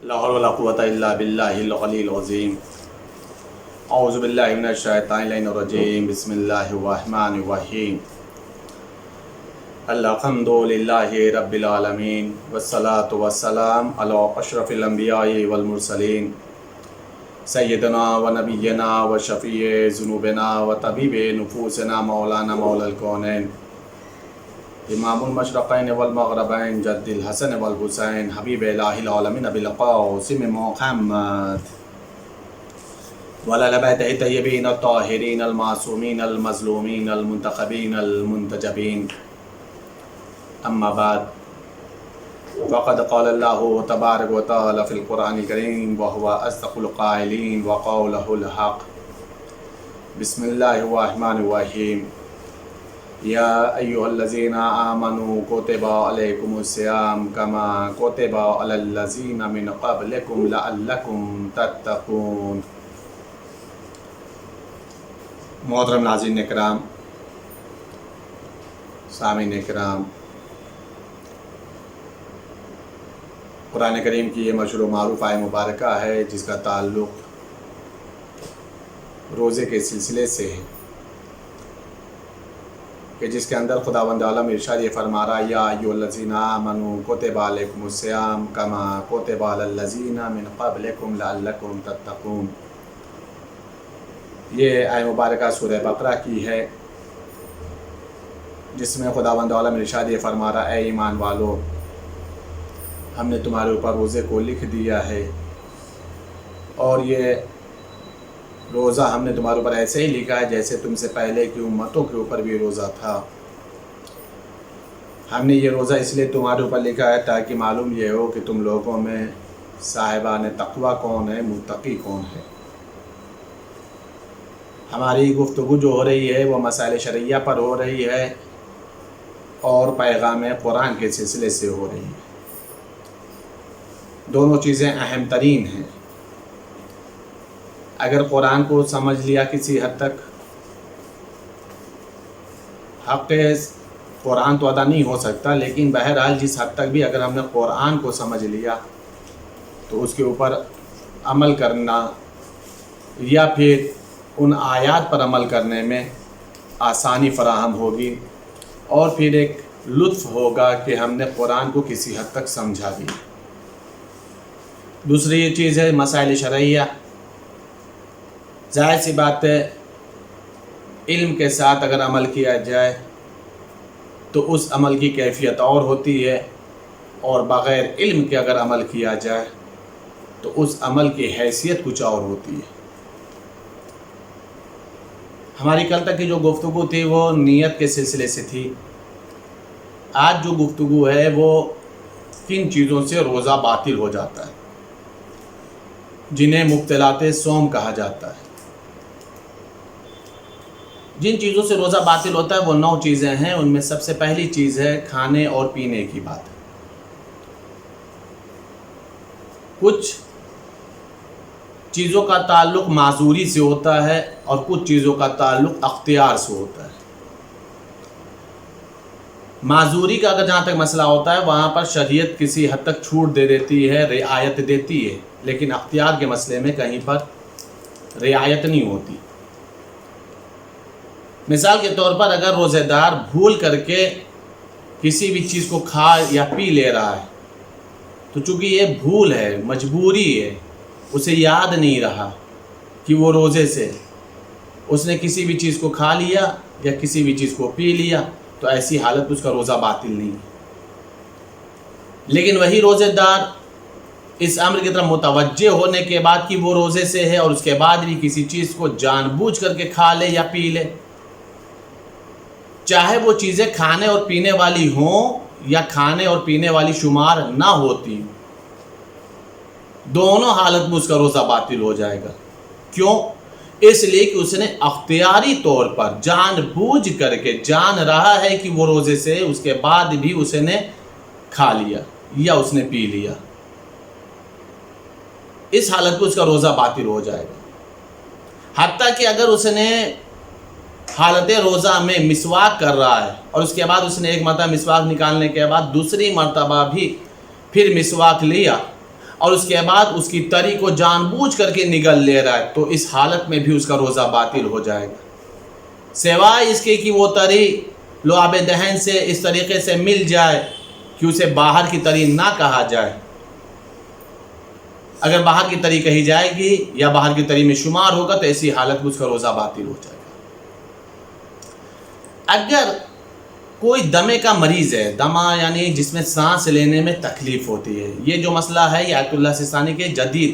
لا حول ولا قوة إلا بالله العلي العظيم. أعوذ بالله من الشيطان الرجيم. بسم الله الرحمن الرحيم. الحمد لله رب العالمين والصلاة والسلام على أشرف الأنبياء والمرسلين سيدنا ونبينا وشفيع ذنوبنا وطبيب نفوسنا مولانا مولا الكونين امام المشرقین والمغربین جد الحسن والحسین حبیب الہ العالمین ابی القاسم محمد وعلی بیتہ الطیبین الطاہرین المعصومین المظلومین المنتخبین المنتجبین. اما بعد فقد قال اللہ تبارک و تعالی فی القرآن الکریم وهو اصدق القائلین وقولہ الحق. بسم اللہ الرحمن الرحیم. یا ایہا الذین آمنوا کتب علیکم الصیام کما کتب علی الذین من قبلکم لعلکم تتقون. محترم ناظرین اکرام، سامعین اکرام، قرآن کریم کی یہ مشہور و معروف آیہ مبارکہ ہے جس کا تعلق روزے کے سلسلے سے ہے، کہ جس کے اندر خداوند عالم ارشاد یہ فرما رہا ہے یا ایھا الذین آمنوا کتب علیکم الصیام کما کتب علی الذین من قبلکم لعلکم تتقون. یہ آیہ مبارکہ سورہ بقرہ کی ہے، جس میں خداوند عالم ارشاد یہ فرما رہا ہے اے ایمان والو، ہم نے تمہارے اوپر روزے کو لکھ دیا ہے، اور یہ روزہ ہم نے تمہارے اوپر ایسے ہی لکھا ہے جیسے تم سے پہلے کی امتوں کے اوپر بھی روزہ تھا. ہم نے یہ روزہ اس لیے تمہارے اوپر لکھا ہے تاکہ معلوم یہ ہو کہ تم لوگوں میں صاحبان تقویٰ کون ہے، متقی کون ہے. ہماری گفتگو جو ہو رہی ہے وہ مسائل شرعیہ پر ہو رہی ہے اور پیغام قرآن کے سلسلے سے ہو رہی ہے. دونوں چیزیں اہم ترین ہیں. اگر قرآن کو سمجھ لیا کسی حد تک، حق قرآن تو ادا نہیں ہو سکتا، لیکن بہرحال جس حد تک بھی اگر ہم نے قرآن کو سمجھ لیا تو اس کے اوپر عمل کرنا یا پھر ان آیات پر عمل کرنے میں آسانی فراہم ہوگی، اور پھر ایک لطف ہوگا کہ ہم نے قرآن کو کسی حد تک سمجھا دیا. دوسری یہ چیز ہے مسائل شرعیہ. ظاہر سی بات ہے علم کے ساتھ اگر عمل کیا جائے تو اس عمل کی کیفیت اور ہوتی ہے، اور بغیر علم کے اگر عمل کیا جائے تو اس عمل کی حیثیت کچھ اور ہوتی ہے. ہماری کل تک کی جو گفتگو تھی وہ نیت کے سلسلے سے تھی. آج جو گفتگو ہے وہ کن چیزوں سے روزہ باطل ہو جاتا ہے، جنہیں مبطلات صوم کہا جاتا ہے. جن چیزوں سے روزہ باطل ہوتا ہے وہ 9 چیزیں ہیں. ان میں سب سے پہلی چیز ہے کھانے اور پینے کی بات. کچھ چیزوں کا تعلق معذوری سے ہوتا ہے اور کچھ چیزوں کا تعلق اختیار سے ہوتا ہے. معذوری کا اگر جہاں تک مسئلہ ہوتا ہے وہاں پر شریعت کسی حد تک چھوٹ دے دیتی ہے، رعایت دیتی ہے، لیکن اختیار کے مسئلے میں کہیں پر رعایت نہیں ہوتی. مثال کے طور پر اگر روزہ دار بھول کر کے کسی بھی چیز کو کھا یا پی لے رہا ہے تو چونکہ یہ بھول ہے، مجبوری ہے، اسے یاد نہیں رہا کہ وہ روزے سے اس نے کسی بھی چیز کو کھا لیا یا کسی بھی چیز کو پی لیا، تو ایسی حالت میں اس کا روزہ باطل نہیں ہے. لیکن وہی روزہ دار اس امر کی طرف متوجہ ہونے کے بعد کہ وہ روزے سے ہے اور اس کے بعد بھی کسی چیز کو جان بوجھ کر کے کھا لے یا پی لے، چاہے وہ چیزیں کھانے اور پینے والی ہوں یا کھانے اور پینے والی شمار نہ ہوتی، دونوں حالت میں اس کا روزہ باطل ہو جائے گا. کیوں؟ اس لیے کہ اس نے اختیاری طور پر جان بوجھ کر کے جان رہا ہے کہ وہ روزے سے، اس کے بعد بھی اس نے کھا لیا یا اس نے پی لیا. اس حالت میں اس کا روزہ باطل ہو جائے گا. حتیٰ کہ اگر اس نے حالت روزہ میں مسواک کر رہا ہے اور اس کے بعد اس نے ایک مرتبہ مسواک نکالنے کے بعد دوسری مرتبہ بھی پھر مسواک لیا اور اس کے بعد اس کی تری کو جان بوجھ کر کے نگل لے رہا ہے تو اس حالت میں بھی اس کا روزہ باطل ہو جائے گا، سوائے اس کے کہ وہ تری لعاب دہن سے اس طریقے سے مل جائے کہ اسے باہر کی تری نہ کہا جائے۔ اگر باہر کی تری کہی جائے گی یا باہر کی تری میں شمار ہوگا تو ایسی حالت میں اس کا روزہ باطل ہو جائے گا۔ اگر کوئی دمے کا مریض ہے، دمہ یعنی جس میں سانس لینے میں تکلیف ہوتی ہے، یہ جو مسئلہ ہے یہ آیت اللہ سستانی کے جدید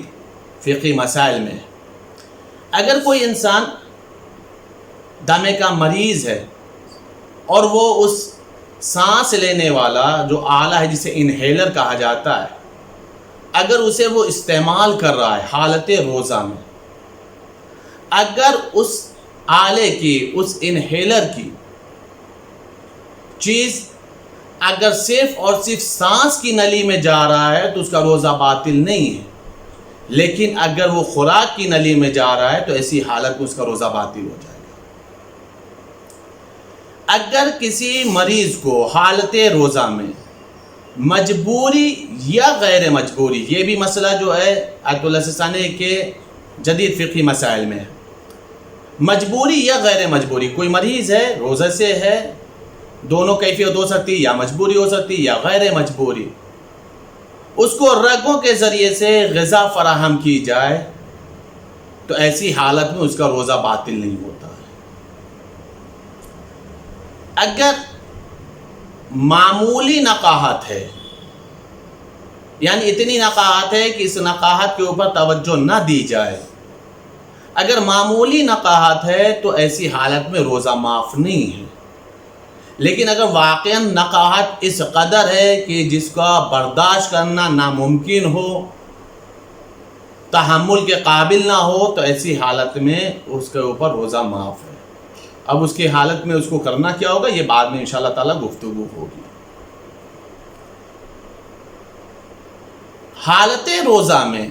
فقہی مسائل میں ہے۔ اگر کوئی انسان دمے کا مریض ہے اور وہ اس سانس لینے والا جو آلہ ہے جسے انہیلر کہا جاتا ہے، اگر اسے وہ استعمال کر رہا ہے حالت روزہ میں، اگر اس آلے کی، اس انہیلر کی چیز اگر صرف اور صرف سانس کی نلی میں جا رہا ہے تو اس کا روزہ باطل نہیں ہے، لیکن اگر وہ خوراک کی نلی میں جا رہا ہے تو ایسی حالت میں اس کا روزہ باطل ہو جائے گا۔ اگر کسی مریض کو حالت روزہ میں مجبوری یا غیر مجبوری، یہ بھی مسئلہ جو ہے آیت اللہ سستانی کے جدید فقہی مسائل میں ہے، مجبوری یا غیر مجبوری، کوئی مریض ہے روزہ سے ہے، دونوں کیفیت ہو سکتی یا مجبوری ہو سکتی یا غیر مجبوری، اس کو رگوں کے ذریعے سے غذا فراہم کی جائے تو ایسی حالت میں اس کا روزہ باطل نہیں ہوتا ہے۔ اگر معمولی نقاہت ہے، یعنی اتنی نقاہت ہے کہ اس نقاہت کے اوپر توجہ نہ دی جائے، اگر معمولی نقاہت ہے تو ایسی حالت میں روزہ معاف نہیں ہے، لیکن اگر واقعاً نقاہت اس قدر ہے کہ جس کا برداشت کرنا ناممکن ہو، تحمل کے قابل نہ ہو، تو ایسی حالت میں اس کے اوپر روزہ معاف ہے۔ اب اس کی حالت میں اس کو کرنا کیا ہوگا یہ بعد میں انشاءاللہ تعالی گفتگو ہوگی۔ حالت روزہ میں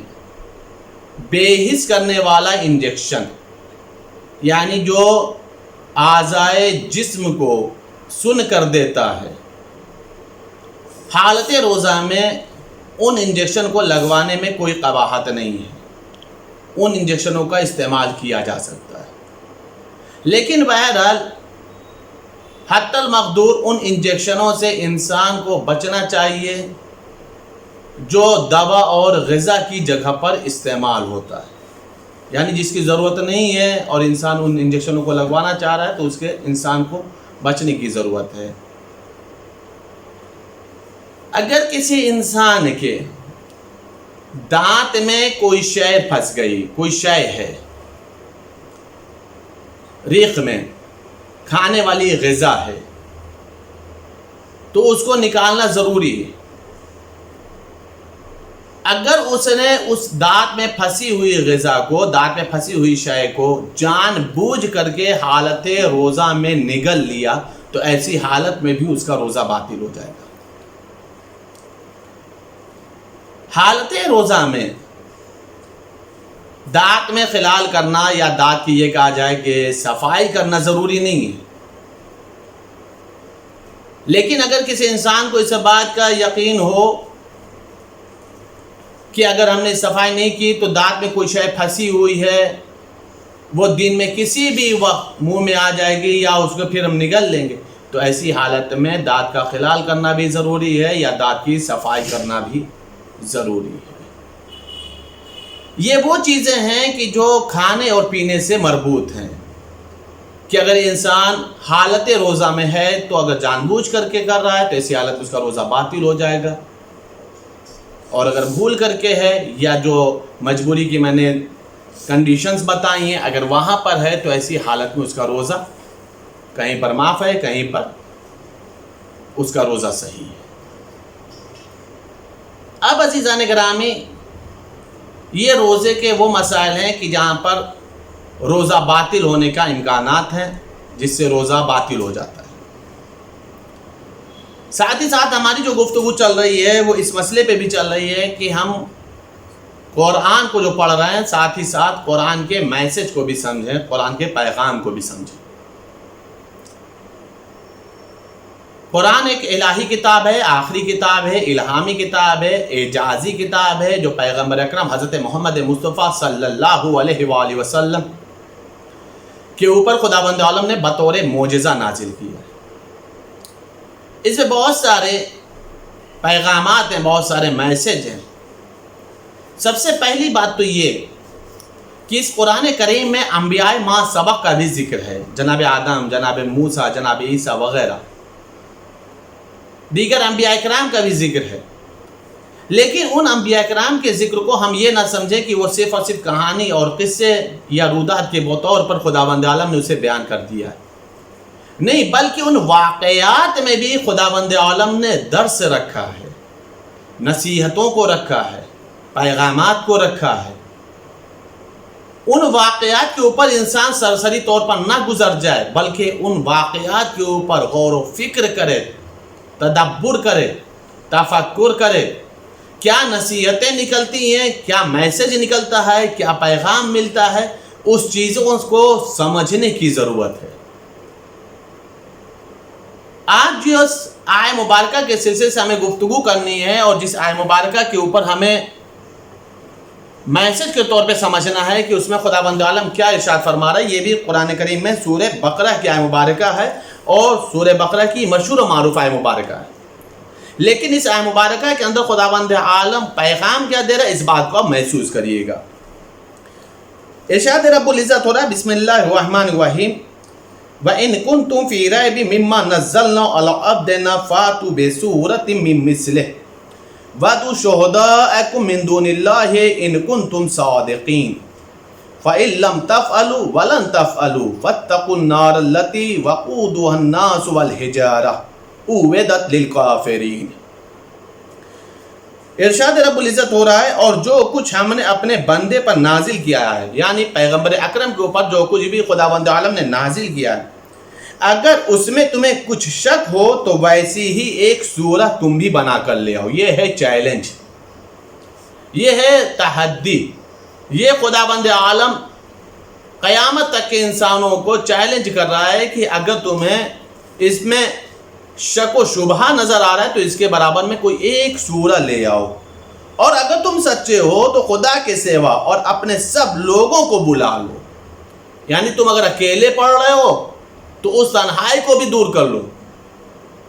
بے حس کرنے والا انجیکشن، یعنی جو اعضائے جسم کو سن کر دیتا ہے، حالت روزہ میں ان انجیکشن کو لگوانے میں کوئی قباحت نہیں ہے، ان انجیکشنوں کا استعمال کیا جا سکتا ہے، لیکن بہرحال حتی المقدور ان انجیکشنوں سے انسان کو بچنا چاہیے جو دوا اور غذا کی جگہ پر استعمال ہوتا ہے، یعنی جس کی ضرورت نہیں ہے اور انسان ان انجیکشنوں کو لگوانا چاہ رہا ہے تو اس کے انسان کو بچنے کی ضرورت ہے۔ اگر کسی انسان کے دانت میں کوئی شے پھنس گئی، کوئی شے ہے ریق میں، کھانے والی غذا ہے، تو اس کو نکالنا ضروری ہے۔ اگر اس نے اس دانت میں پھنسی ہوئی غذا کو، دانت میں پھنسی ہوئی شے کو جان بوجھ کر کے حالت روزہ میں نگل لیا تو ایسی حالت میں بھی اس کا روزہ باطل ہو جائے گا۔ حالت روزہ میں دانت میں خلال کرنا یا دانت کی یہ کہا جائے کہ صفائی کرنا ضروری نہیں ہے، لیکن اگر کسی انسان کو اس بات کا یقین ہو کہ اگر ہم نے صفائی نہیں کی تو دانت میں کوئی شے پھنسی ہوئی ہے، وہ دن میں کسی بھی وقت منہ میں آ جائے گی یا اس کو پھر ہم نگل لیں گے، تو ایسی حالت میں دانت کا خلال کرنا بھی ضروری ہے یا دانت کی صفائی کرنا بھی ضروری ہے۔ یہ وہ چیزیں ہیں کہ جو کھانے اور پینے سے مربوط ہیں، کہ اگر انسان حالت روزہ میں ہے تو اگر جان بوجھ کر کے کر رہا ہے تو ایسی حالت میں اس کا روزہ باطل ہو جائے گا، اور اگر بھول کر کے ہے یا جو مجبوری کی میں نے کنڈیشنز بتائی ہیں اگر وہاں پر ہے تو ایسی حالت میں اس کا روزہ کہیں پر معاف ہے، کہیں پر اس کا روزہ صحیح ہے۔ اب عزیزان گرامی، یہ روزے کے وہ مسائل ہیں کہ جہاں پر روزہ باطل ہونے کا امکانات ہیں، جس سے روزہ باطل ہو جاتا ہے۔ ساتھ ہی ساتھ ہماری جو گفتگو چل رہی ہے وہ اس مسئلے پہ بھی چل رہی ہے کہ ہم قرآن کو جو پڑھ رہے ہیں ساتھ ہی ساتھ قرآن کے میسج کو بھی سمجھیں، قرآن کے پیغام کو بھی سمجھیں۔ قرآن ایک الہی کتاب ہے، آخری کتاب ہے، الہامی کتاب ہے، اعجازی کتاب ہے، جو پیغمبر اکرم حضرت محمد مصطفیٰ صلی اللہ علیہ وآلہ وسلم کے اوپر خداوند عالم نے بطور معجزہ نازل کیا ہے۔ اس میں بہت سارے پیغامات ہیں، بہت سارے میسج ہیں۔ سب سے پہلی بات تو یہ کہ اس قرآن کریم میں انبیاء ما سبق کا بھی ذکر ہے، جناب آدم، جناب موسیٰ، جناب عیسیٰ وغیرہ، دیگر انبیاء کرام کا بھی ذکر ہے۔ لیکن ان انبیاء کرام کے ذکر کو ہم یہ نہ سمجھیں کہ وہ صرف اور صرف کہانی اور قصے یا رودات کے طور پر خداوند عالم نے اسے بیان کر دیا ہے، نہیں، بلکہ ان واقعات میں بھی خداوند عالم نے درس رکھا ہے، نصیحتوں کو رکھا ہے، پیغامات کو رکھا ہے۔ ان واقعات کے اوپر انسان سرسری طور پر نہ گزر جائے، بلکہ ان واقعات کے اوپر غور و فکر کرے، تدبر کرے، تفکر کرے، کیا نصیحتیں نکلتی ہیں، کیا میسج نکلتا ہے، کیا پیغام ملتا ہے، اس چیزوں کو سمجھنے کی ضرورت ہے۔ آج جو آیہ مبارکہ کے سلسلے سے ہمیں گفتگو کرنی ہے، اور جس آیہ مبارکہ کے اوپر ہمیں میسج کے طور پہ سمجھنا ہے کہ اس میں خداوند عالم کیا ارشاد فرما رہا ہے، یہ بھی قرآن کریم میں سورہ بقرہ کی آیہ مبارکہ ہے، اور سورہ بقرہ کی مشہور و معروف آیہ مبارکہ ہے۔ لیکن اس آیہ مبارکہ کے اندر خداوند عالم پیغام کیا دے رہا ہے، اس بات کو آپ محسوس کریے گا۔ ارشاد رب العزت ہو رہا ہے، بسم اللہ الرحمن الرحیم، وَإِن كُنتُم فِي رَيْبٍ مِّمَّا نَزَّلْنَا عَلَىٰ عَبْدِنَا فَأْتُوا بِسُورَةٍ مِّن مِّثْلِهِ وَادْعُوا شُهَدَاءَكُم مِّن دُونِ اللَّهِ إِن كُنتُم صَادِقِينَ فَإِن لَّمْ تَفْعَلُوا وَلَن تَفْعَلُوا فَاتَّقُوا النَّارَ الَّتِي وَقُودُهَا النَّاسُ وَالْحِجَارَةُ أُعِدَّتْ لِلْكَافِرِينَ۔ ارشاد رب العزت ہو رہا ہے، اور جو کچھ ہم نے اپنے بندے پر نازل کیا ہے، یعنی پیغمبر اکرم کے اوپر جو کچھ بھی خداوند عالم نے نازل کیا ہے، اگر اس میں تمہیں کچھ شک ہو تو ویسی ہی ایک سورہ تم بھی بنا کر لے آؤ۔ یہ ہے چیلنج، یہ ہے تحدی۔ یہ خداوند عالم قیامت تک کے انسانوں کو چیلنج کر رہا ہے کہ اگر تمہیں اس میں شک و شبہ نظر آ رہا ہے تو اس کے برابر میں کوئی ایک سورہ لے آؤ، اور اگر تم سچے ہو تو خدا کے سوا اور اپنے سب لوگوں کو بلا لو۔ یعنی تم اگر اکیلے پڑھ رہے ہو تو اس تنہائی کو بھی دور کر لو،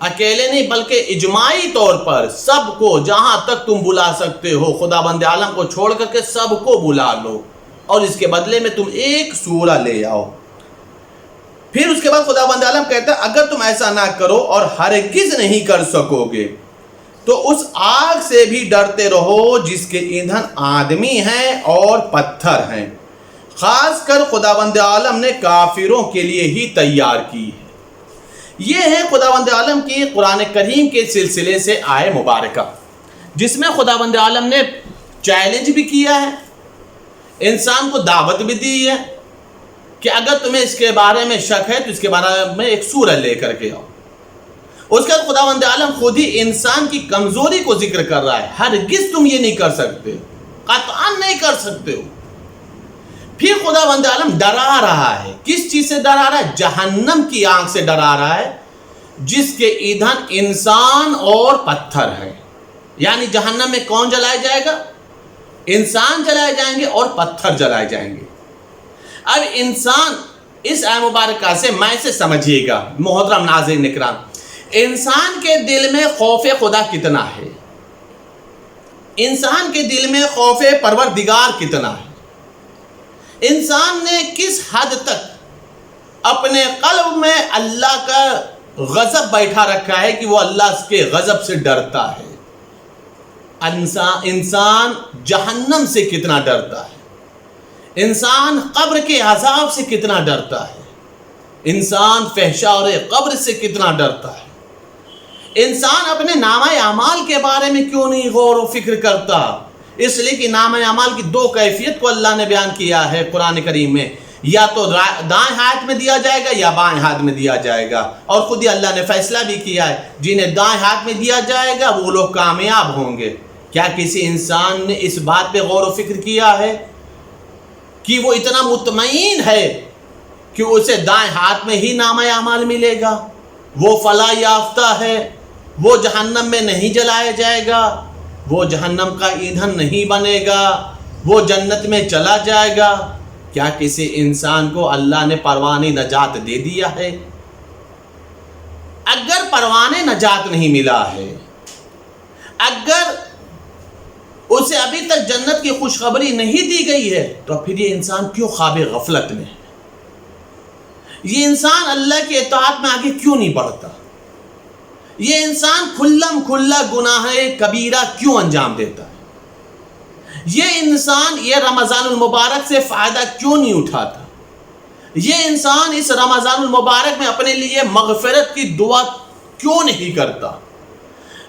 اکیلے نہیں بلکہ اجماعی طور پر سب کو، جہاں تک تم بلا سکتے ہو، خداوند عالم کو چھوڑ کر کے سب کو بلا لو، اور اس کے بدلے میں تم ایک سورہ لے آؤ۔ پھر اس کے بعد خداوند عالم کہتا ہے اگر تم ایسا نہ کرو اور ہرگز نہیں کر سکو گے تو اس آگ سے بھی ڈرتے رہو جس کے ایندھن آدمی ہیں اور پتھر ہیں، خاص کر خداوند عالم نے کافروں کے لیے ہی تیار کی ہے۔ یہ ہے خداوند عالم کی قرآن کریم کے سلسلے سے آیہ مبارکہ، جس میں خداوند عالم نے چیلنج بھی کیا ہے، انسان کو دعوت بھی دی ہے کہ اگر تمہیں اس کے بارے میں شک ہے تو اس کے بارے میں ایک سورہ لے کر کے آؤ۔ اس کے بعد خداوند عالم خود ہی انسان کی کمزوری کو ذکر کر رہا ہے، ہرگز تم یہ نہیں کر سکتے، قطعاً نہیں کر سکتے ہو۔ پھر خداوند عالم ڈرا رہا ہے، کس چیز سے ڈرا رہا ہے؟ جہنم کی آگ سے ڈرا رہا ہے، جس کے ایندھن انسان اور پتھر ہیں۔ یعنی جہنم میں کون جلائے جائے گا؟ انسان جلائے جائیں گے اور پتھر جلائے جائیں گے۔ اب انسان، اس آیہ مبارکہ سے میں سے سمجھیے گا محترم ناظرین اکرام، انسان کے دل میں خوف خدا کتنا ہے، انسان کے دل میں خوف پروردگار کتنا ہے، انسان نے کس حد تک اپنے قلب میں اللہ کا غضب بیٹھا رکھا ہے کہ وہ اللہ کے غضب سے ڈرتا ہے۔ انسان جہنم سے کتنا ڈرتا ہے، انسان قبر کے عذاب سے کتنا ڈرتا ہے، انسان فحشاء قبر سے کتنا ڈرتا ہے، انسان اپنے نامہ اعمال کے بارے میں کیوں نہیں غور و فکر کرتا؟ اس لیے کہ نامہ اعمال کی دو کیفیت کو اللہ نے بیان کیا ہے قرآن کریم میں، یا تو دائیں ہاتھ میں دیا جائے گا یا بائیں ہاتھ میں دیا جائے گا، اور خود ہی اللہ نے فیصلہ بھی کیا ہے جنہیں دائیں ہاتھ میں دیا جائے گا وہ لوگ کامیاب ہوں گے۔ کیا کسی انسان نے اس بات پہ غور و فکر کیا ہے کہ وہ اتنا مطمئن ہے کہ اسے دائیں ہاتھ میں ہی نامہ اعمال ملے گا؟ وہ فلاح یافتہ ہے، وہ جہنم میں نہیں جلایا جائے گا، وہ جہنم کا ایندھن نہیں بنے گا، وہ جنت میں چلا جائے گا۔ کیا کسی انسان کو اللہ نے پروان نجات دے دیا ہے؟ اگر پروان نجات نہیں ملا ہے، اگر اسے ابھی تک جنت کی خوشخبری نہیں دی گئی ہے، تو پھر یہ انسان کیوں خواب غفلت میں ہے؟ یہ انسان اللہ کے اطاعت میں آگے کیوں نہیں بڑھتا؟ یہ انسان کھلم کھلا گناہ کبیرہ کیوں انجام دیتا ہے؟ یہ انسان یہ رمضان المبارک سے فائدہ کیوں نہیں اٹھاتا؟ یہ انسان اس رمضان المبارک میں اپنے لیے مغفرت کی دعا کیوں نہیں کرتا؟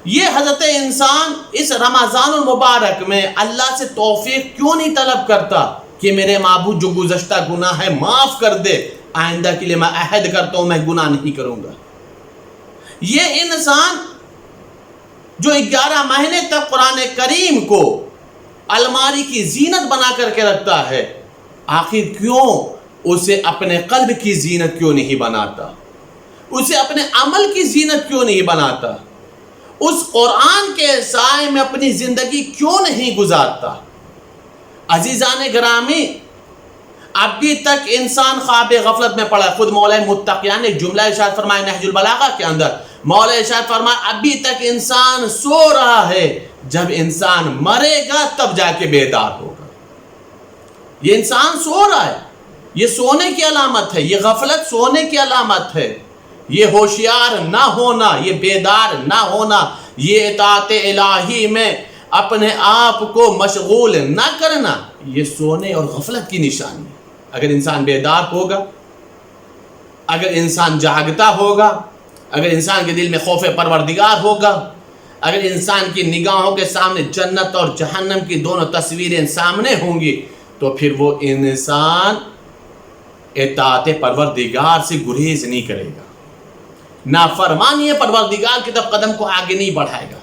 یہ حضرت انسان اس رمضان المبارک میں اللہ سے توفیق کیوں نہیں طلب کرتا کہ میرے معبود جو گزشتہ گناہ ہے معاف کر دے، آئندہ کے لیے میں عہد کرتا ہوں میں گناہ نہیں کروں گا؟ یہ انسان جو 11 مہینے تک قرآن کریم کو الماری کی زینت بنا کر کے رکھتا ہے، آخر کیوں اسے اپنے قلب کی زینت کیوں نہیں بناتا؟ اسے اپنے عمل کی زینت کیوں نہیں بناتا؟ اس قرآن کے سائے میں اپنی زندگی کیوں نہیں گزارتا؟ عزیزان گرامی، ابھی تک انسان خواب غفلت میں پڑا ہے۔ خود مولا متقیان نے ایک جملہ ارشاد فرمایا نہج البلاغہ کے اندر، مولا ارشاد فرمایا ابھی تک انسان سو رہا ہے، جب انسان مرے گا تب جا کے بیدار ہوگا۔ یہ انسان سو رہا ہے، یہ سونے کی علامت ہے، یہ غفلت سونے کی علامت ہے، یہ ہوشیار نہ ہونا، یہ بیدار نہ ہونا، یہ اطاعت الہی میں اپنے آپ کو مشغول نہ کرنا، یہ سونے اور غفلت کی نشانی ہے۔ اگر انسان بیدار ہوگا، اگر انسان جاگتا ہوگا، اگر انسان کے دل میں خوف پروردگار ہوگا، اگر انسان کی نگاہوں کے سامنے جنت اور جہنم کی دونوں تصویریں سامنے ہوں گی، تو پھر وہ انسان اطاعت پروردگار سے گریز نہیں کرے گا، نافرمانی پروردگار کی طرف قدم کو آگے نہیں بڑھائے گا۔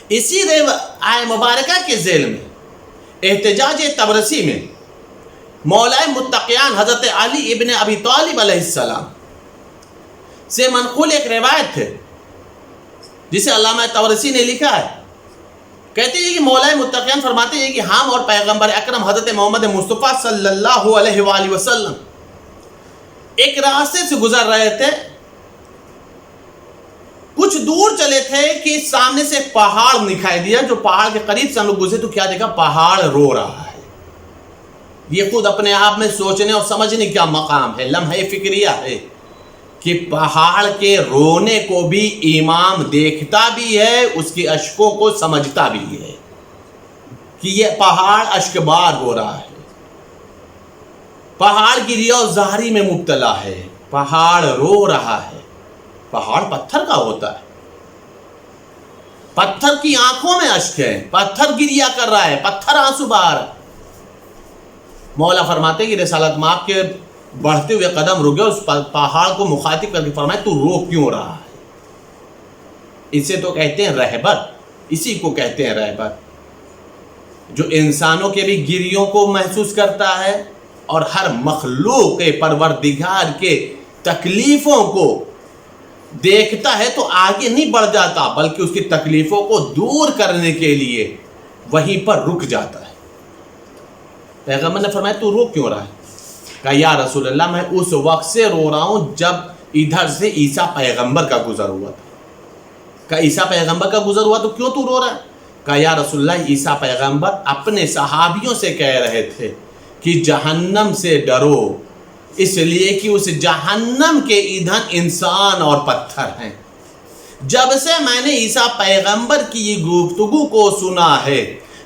اسی آیہ مبارکہ کے ذیل میں احتجاج طبرسی میں مولا متقیان حضرت علی ابن ابی طالب علیہ السلام سے منقول ایک روایت ہے جسے علامہ طبرسی نے لکھا ہے۔ کہتے ہیں کہ مولا متقیان فرماتے ہیں کہ ہم اور پیغمبر اکرم حضرت محمد مصطفیٰ صلی اللہ علیہ وآلہ وسلم ایک راستے سے گزر رہے تھے، کچھ دور چلے تھے کہ سامنے سے ایک پہاڑ دکھائی دیا، جو پہاڑ کے قریب سے ہم لوگ گزرے تو کیا دیکھا؟ پہاڑ رو رہا ہے۔ یہ خود اپنے آپ میں سوچنے اور سمجھنے کا مقام ہے، لمحہ فکریہ ہے کہ پہاڑ کے رونے کو بھی امام دیکھتا بھی ہے، اس کی اشکوں کو سمجھتا بھی ہے کہ یہ پہاڑ اشکبار ہو رہا ہے، پہاڑ گریہ و زاری میں مبتلا ہے، پہاڑ رو رہا ہے۔ پہاڑ پتھر کا ہوتا ہے، پتھر کی آنکھوں میں اشک ہے، پتھر گریہ کر رہا ہے، پتھر آنسو بہا رہا ہے۔ مولا فرماتے کہ رسالت مآب کے بڑھتے ہوئے قدم رک گئے، اس پہاڑ کو مخاطب کر کے فرمایا تو رو کیوں رہا ہے؟ اسے تو کہتے ہیں رہبر، اسی کو کہتے ہیں رہبر، جو انسانوں کے بھی گریوں کو محسوس کرتا ہے اور ہر مخلوق پروردگار کے تکلیفوں کو دیکھتا ہے تو آگے نہیں بڑھ جاتا، بلکہ اس کی تکلیفوں کو دور کرنے کے لیے وہیں پر رک جاتا ہے۔ پیغمبر نے فرمایا تو رو کیوں رہا ہے؟ کہا یا رسول اللہ میں اس وقت سے رو رہا ہوں جب ادھر سے عیسیٰ پیغمبر کا گزر ہوا تھا۔ کہا عیسیٰ پیغمبر کا گزر ہوا تو کیوں تو رو رہا ہے؟ کہا یا رسول اللہ عیسیٰ پیغمبر اپنے صحابیوں سے کہہ رہے تھے کہ جہنم سے ڈرو، اس لیے کہ اس جہنم کے ایندھن انسان اور پتھر ہیں۔ جب سے میں نے عیسیٰ پیغمبر کی یہ گفتگو کو سنا ہے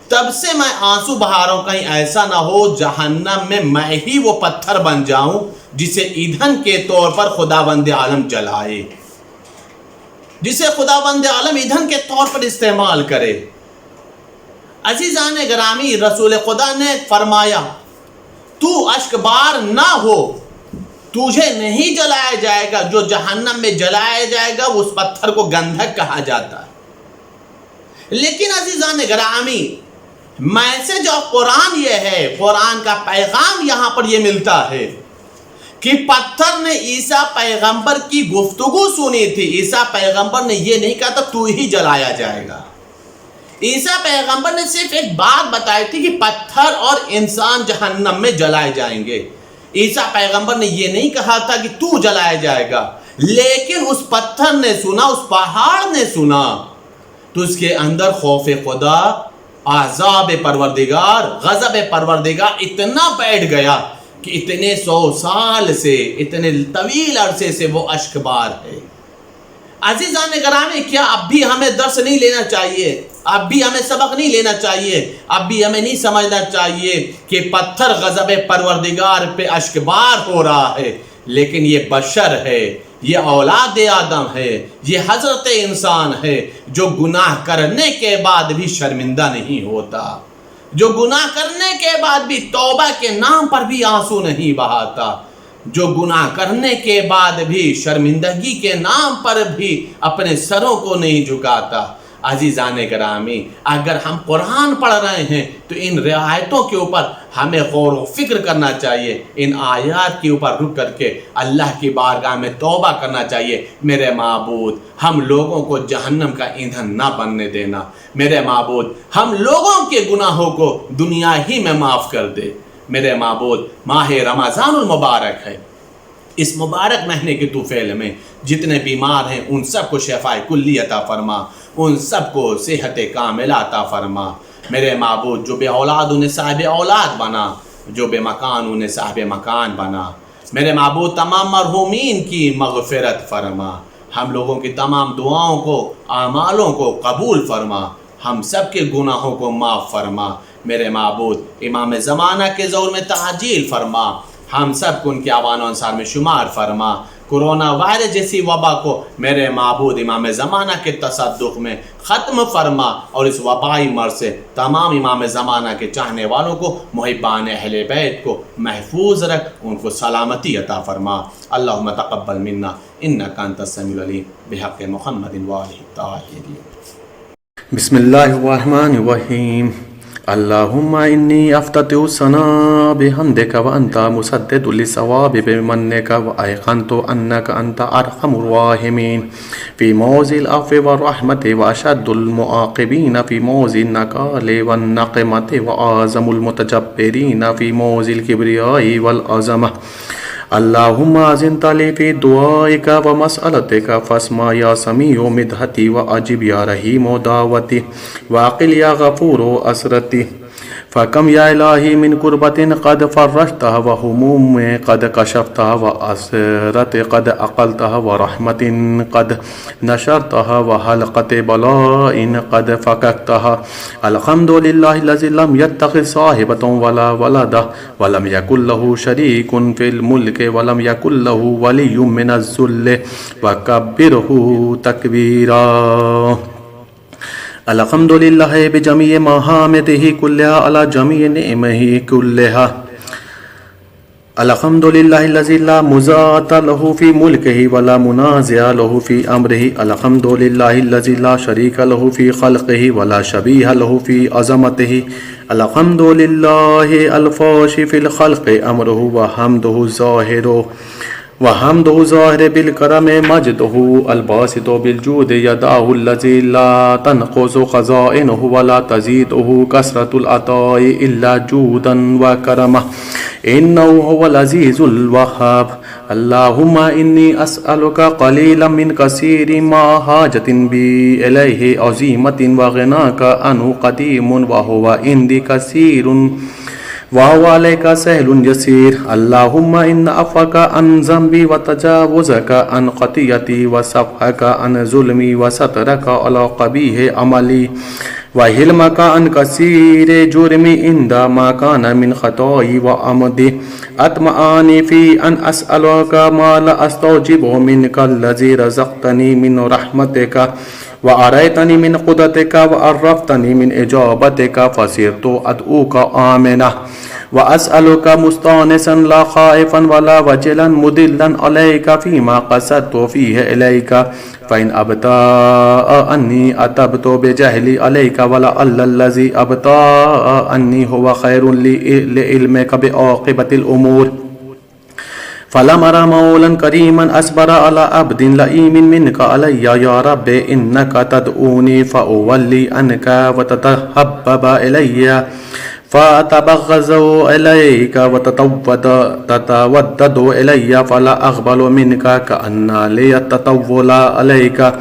تب سے میں آنسو بہا رہا ہوں، کہیں ایسا نہ ہو جہنم میں ہی وہ پتھر بن جاؤں جسے ایندھن کے طور پر خداوند عالم جلائے، جسے خداوند عالم ایندھن کے طور پر استعمال کرے۔ عزیزان گرامی، رسول خدا نے فرمایا تو اشک بار نہ ہو، تجھے نہیں جلایا جائے گا، جو جہنم میں جلایا جائے گا اس پتھر کو گندھک کہا جاتا ہے۔ لیکن عزیزان گرامی، میسج آف قرآن یہ ہے، قرآن کا پیغام یہاں پر یہ ملتا ہے کہ پتھر نے عیسیٰ پیغمبر کی گفتگو سنی تھی. عیسیٰ پیغمبر نے یہ نہیں کہا تھا تو ہی جلایا جائے گا. عیسیٰ پیغمبر نے صرف ایک بات بتائی تھی کہ پتھر اور انسان جہنم میں جلائے جائیں گے. عیسیٰ پیغمبر نے یہ نہیں کہا تھا کہ تو جلایا جائے گا. لیکن اس پتھر نے سنا, اس پہاڑ نے سنا, تو اس کے اندر خوف خدا, عذاب پروردگار, غضب پروردگار اتنا بیٹھ گیا کہ اتنے 100 سال سے, اتنے طویل عرصے سے وہ اشک بار ہے. عزیزان گرامی, کیا اب بھی ہمیں درس نہیں لینا چاہیے؟ اب بھی ہمیں سبق نہیں لینا چاہیے؟ اب بھی ہمیں نہیں سمجھنا چاہیے کہ پتھر غضب پروردگار پہ اشک بار ہو رہا ہے, لیکن یہ بشر ہے, یہ اولاد آدم ہے, یہ حضرت انسان ہے جو گناہ کرنے کے بعد بھی شرمندہ نہیں ہوتا, جو گناہ کرنے کے بعد بھی توبہ کے نام پر بھی آنسو نہیں بہاتا, جو گناہ کرنے کے بعد بھی شرمندگی کے نام پر بھی اپنے سروں کو نہیں جھکاتا. عزیزان گرامی, اگر ہم قرآن پڑھ رہے ہیں تو ان رعایتوں کے اوپر ہمیں غور و فکر کرنا چاہیے, ان آیات کے اوپر رک کر کے اللہ کی بارگاہ میں توبہ کرنا چاہیے. میرے معبود, ہم لوگوں کو جہنم کا ایندھن نہ بننے دینا. میرے معبود, ہم لوگوں کے گناہوں کو دنیا ہی میں معاف کر دے. میرے معبود, ماہ رمضان المبارک ہے, اس مبارک مہینے کے طفیل میں جتنے بیمار ہیں ان سب کو شفاء کلی عطا فرما, ان سب کو صحت کاملہ عطا فرما. میرے معبود, جو بے اولاد انہیں صاحب اولاد بنا, جو بے مکان انہیں صاحب مکان بنا. میرے معبود, تمام مرحومین کی مغفرت فرما, ہم لوگوں کی تمام دعاؤں کو, اعمالوں کو قبول فرما, ہم سب کے گناہوں کو معاف فرما. میرے معبود, امام زمانہ کے ظہور میں تعجیل فرما, ہم سب کو ان کے اعوان و انصار میں شمار فرما. کرونا وائرس جیسی وبا کو میرے معبود امام زمانہ کے تصدق میں ختم فرما, اور اس وبائی مرض سے تمام امام زمانہ کے چاہنے والوں کو, محبان اہل بیت کو محفوظ رکھ, ان کو سلامتی عطا فرما. اللہم تقبل منا انک انت السمیع العلیم بحق محمد وآلہ الطاہرین. بسم اللہ الرحمن الرحیم. اللہم انی افتتح الثناء بحمدک وانت مسدد للثواب بمنک وایقنت انک انت ارحم الراحمین فی موضع العفو والرحمت واشد المعاقبین فی موضع النکال والنقمت واعظم المتجبرین فی موضع الکبریاء والعظمہ. اللہم اذن لی فی دعائک و مسئلتک فاسمع یا سمیع مدحتی و عجب یا رحیم دعوتی واقل یا غفور اسرتی. فکم یا الہی من قربت قد فرجتها و هموم قد کشفتها و اسرت قد اقلتها و رحمت قد نشرتها و حلقت بلاء قد فککتها. الحمد للہ الذی لم یتخذ صاحبة ولا ولد ولم یکن له شریک فی الملک ولم یکن له ولی من الذل وکبرہ تکبیرا. الحمد للہ بجمیع محامدہ کلہا علی جمیع نعمہ کلہا. الحمد للہ الذی لا مضاد له فی ملکہ ولا منازع له فی امرہ. الحمد للہ الذی لا شریک له فی خلقہ ولا شبیہ له فی عظمتہ. الحمد للہ الفاش فی الخلق امرہ وحمدہ ظاہر بالکرم مجدہ الباسط بالجود یداہ الذی لا تنقص خزائنہ ولا تزیدہ کثرت العطاء الا جودا وکرمہ انہ هو العزیز الوہاب. اللہم انی اسألک قلیلا من کثیر ما حاجت بی الیہ عظیمت وغناک عنہ قدیم وہو عندی کثیر وَهُوَ عَلَيْكَ سَهْلٌ يَسِيرٌ. اللہم ان عفوک عن ذنبی وتجاوزک عن خطیئتی وصفحک عن ظلمی وسترک علی قبیح عملی وحلمک عن کثیر جرمی عند ما کان من خطائی وعمدی. اطمعانی فی ان اسألک ما لا استوجب منک الذی رزقتنی من رحمتک وَأَرَيْتَنِي مِنْ قُدَّتِكَ وَعَرَّفْتَنِي مِنْ إِجَابَتِكَ فَصِرْتُ أَدْعُوكَ آمِنًا وَأَسْأَلُكَ مُسْتَانِسًا لَا خَائِفًا وَلَا وَجِلًا مُدِلًّا عَلَيْكَ فِيمَا قَصَدْتُ فِيهِ إِلَيْكَ فَإِنْ أَبْطَأَ عَنِّي أَتَبْتُ بِجَهْلِي عَلَيْكَ وَلَعَلَّ الَّذِي أَبْطَأَ عَنِّي هُوَ خَيْرٌ لِعِلْمِكَ بِعَاقِبَةِ الْأُمُورِ. فلم أرى مولا كريما أصبر على عبد لئيم منك علي يا رب إنك تدعوني فأولي عنك وتتحبب إلي فتبغض إليك وتتودد إلي فلا أقبل منك كأن لي التطول عليك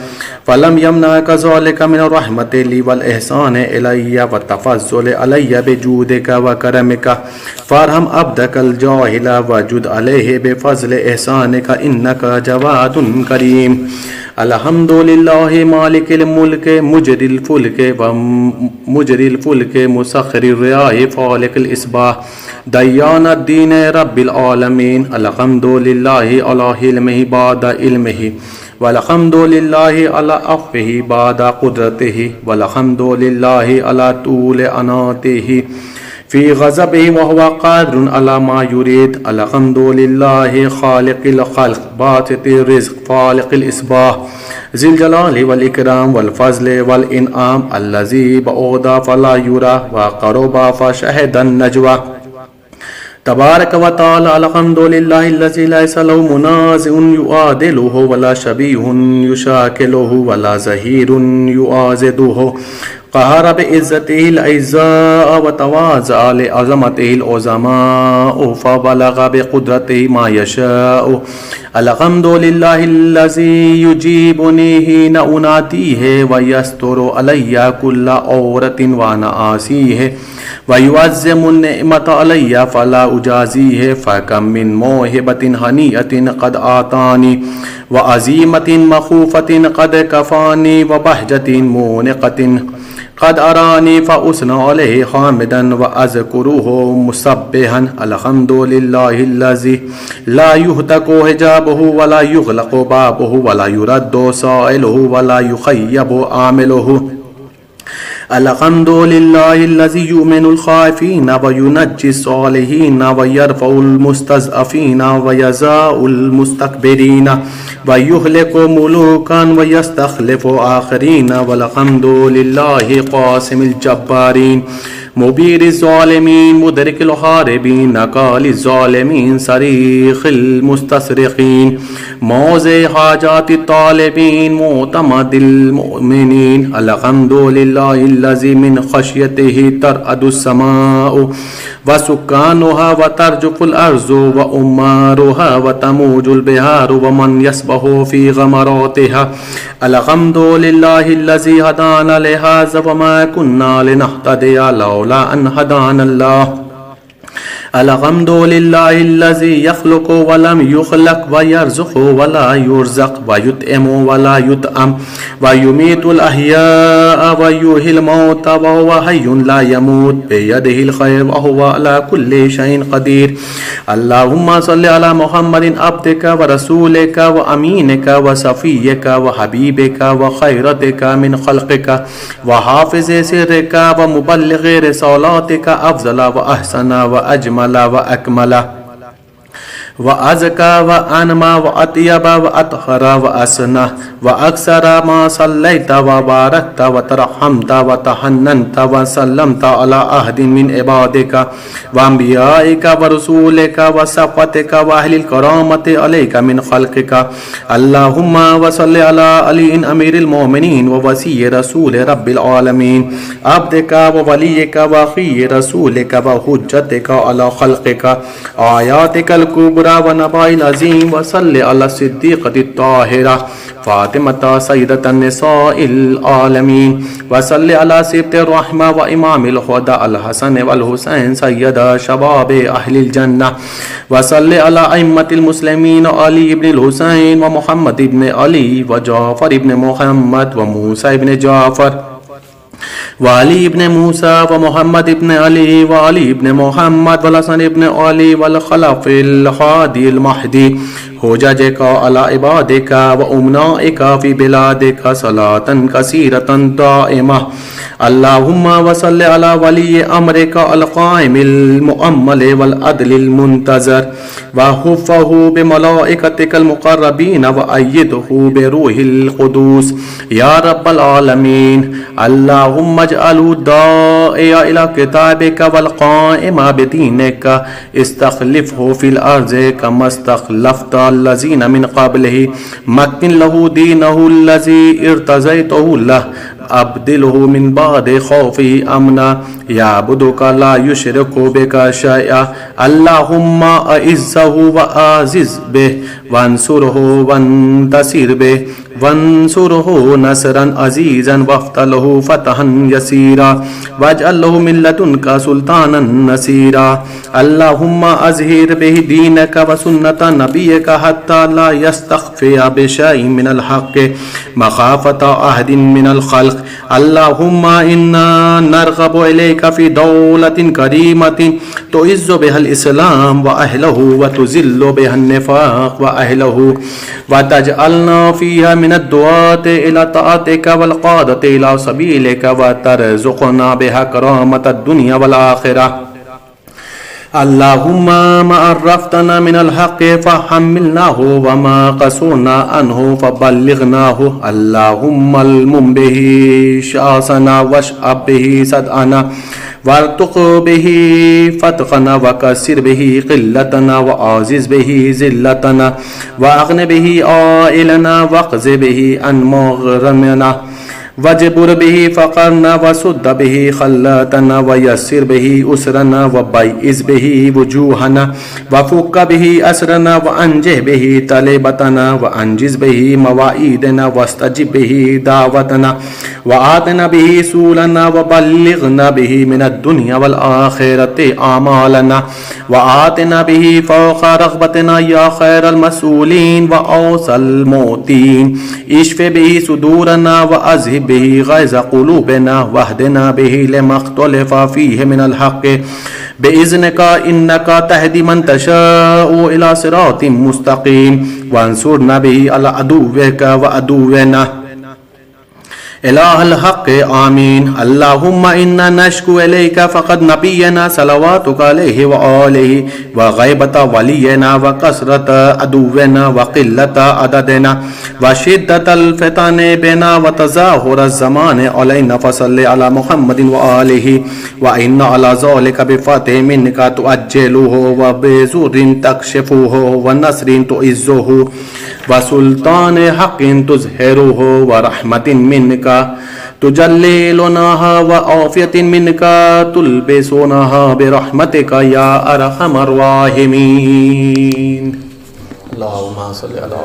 فلم يمنعك ذلك من الرحمة لي والإحسان إلي والتفضل علي بجودك وكرمك فارحم عبدك الجاهل وجد عليه بفضل إحسانك إنك جواد كريم. الحمد لله مالك الملك مجري الفلك مسخر الرياح فالق الإصباح ديان الدين رب العالمين. الحمد لله على حلمه بعد علمه والحمد لله على عفوه بعد قدرته والحمد لله على طول أناته في غضبه وهو قادر على ما يريد. الحمد لله خالق الخلق باسط الرزق فالق الإصباح ذي الجلال والإكرام والفضل والإنعام الذي بعد فلا يرى وقرب فشهد النجوى تبارك وتعالى. الحمد لله الذي ليس له منازع يعادله ولا شبيه يشاكله ولا زهير يعازده قهر بعزته الأعزاء وتواضع لعظمته العظماء فبلغ بقدرته ما يشاء. الحمد لله الذي يجيبني حين أناديه ويستر علي كل عورة وأنا آسيه ويعظم النعمة علي فلا أجازيه فكم من موهبة هنيئة قد أعطاني وعزيمة مخوفة قد كفاني وبهجة مونقة قد أراني فأثنى عليه حامدا وأذكره مسبحا. الحمد لله الذي لا يهتك حجابه ولا يغلق بابه ولا يرد سائله ولا يخيب عامله. الحمد لله الذي يؤمن الخائفين وينجي الصالحين ويرفع المستضعفين ويزاء المستكبرين ويهلك ملوكا ويستخلف آخرين. والحمد لله قاسم الجبارين مبير الظالمين مدرك الحاربين نقال الظالمين صريخ المستسرقين موضع حاجات الطالبين معتمد المؤمنين. الحمد لله الذي من خشيته ترعد السماء وسكانها وترجف الأرض وأمارها وتموج البحار ومن يسبح في غمراتها. الحمد لله الذي هدانا لهذا وما كنا لنهتدي لولا أن هدانا الله. الحمد لله الذي يخلق ولم يخلق ويرزق ولا يرزق ويطعم ولا يطعم ويميت الأحياء ويحيي الموتى وهو حي لا يموت بيده الخير وهو على كل شيء قدير. اللهم صل على محمد عبدك ورسولك وأمينك وصفيك وحبيبك وخيرتك من خلقك وحافظ سرك ومبلغ رسالاتك أفضل وأحسن وأجمل وأكمل وأزكى وأنمى وأطيب وأطهر وأسنى وأكثر ما صليت وباركت وترحمت وتحننت وسلمت على أحد من عبادك وأنبيائك ورسولك وصفوتك وأهل الكرامة عليك من خلقك. اللهم وصل على علي أمير المؤمنين ووصي رسول رب العالمين عبدك ووليك وأخي رسولك وحجتك على خلقك آياتك الكبرى ونبأ العظيم. وصل على الصديقة الطاهرة فاطمة سيدة النساء العالمين. وصل على سبط الرحمة وإمام الهدى الحسن والحسين سيد شباب أهل الجنة. وصل على أئمة المسلمين علي بن الحسين ومحمد بن علي وجعفر بن محمد وموسى بن جعفر وعلي بن موسى ومحمد بن علي وعلي بن محمد والحسن بن علي والخلف الهادي المهدي حججك على عبادك وأمنائك في بلادك صلاة كثيرة دائمة اللهم وصل على ولي أمرك القائم المؤمل والعدل المنتظر وحفه بملائكتك المقربين وأيده بروح القدوس يا رب العالمين. اللهم اجعله الداعي إلى كتابك والقائم بدينك استخلفه في الأرض كما استخلفت الذين من قبله. مكن له دينه الذي ارتضيته له. أبدله من بعد خوفه أمنا يعبدك لا يشرك بك شيئا. اللهم أعزه وأعزز به وانصره وانتصر به وانصره نصرا عزيزا وافتح له فتحا يسيرا واجعل له من لدنك سلطانا نصيرا. اللهم أظهر به دينك وسنة نبيك حتى لا يستخفي بشيء من الحق مخافة أحد من الخلق. اللهم إنا نرغب إليك في دولة كريمة تعز بها الإسلام وأهله وتذل بها النفاق وأهله وتجعلنا فيها من الدعاة إلى طاعتك والقادة إلى سبيلك وترزقنا بها كرامة الدنيا والآخرة. اللهم ما عرفتنا من الحق فحملناه وما قصرنا عنه فبلغناه. اللهم المم به شاسنا واشعب به صدعنا وارتق به فتقنا وكسر به قلتنا وعزز به ذلتنا واغن به عائلنا واقض به عن مغرمنا وجبر به فقرنا وسد به خلاتنا ويسر به أسرنا وبيئز به وجوهنا وفك به أسرنا وأنجه به طلبتنا وأنجز به مواعيدنا واستجب به دعوتنا وآتنا به سولنا وبلغنا به من الدنيا والآخرة أعمالنا وآتنا به فوق رغبتنا يا خير المسؤولين وأوصى الموتين. اشف به صدورنا وأذهب به غيظ قلوبنا واهدنا به لما اختلف فيه من الحق بإذنك إنك تهدي من تشاء إلى صراط مستقيم. وانصرنا به على عدوك وعدونا إله الحق آمين. اللهم إنا نشكو إليك فقد نبينا صلواتك عليه وآله وغيبة ولينا وكثرة عدونا وقلة عددنا وشدة الفتن بنا وتظاهر الزمان علينا فصل على محمد وآله وإن على ذلك بفتح منك تؤجله وبزور تكشفه ونصر تعزه وسلطان حق تظهره ورحمة منك تجللناها وعافية منك تلبسونها برحمتك يا أرحم الراحمين. اللهم صل على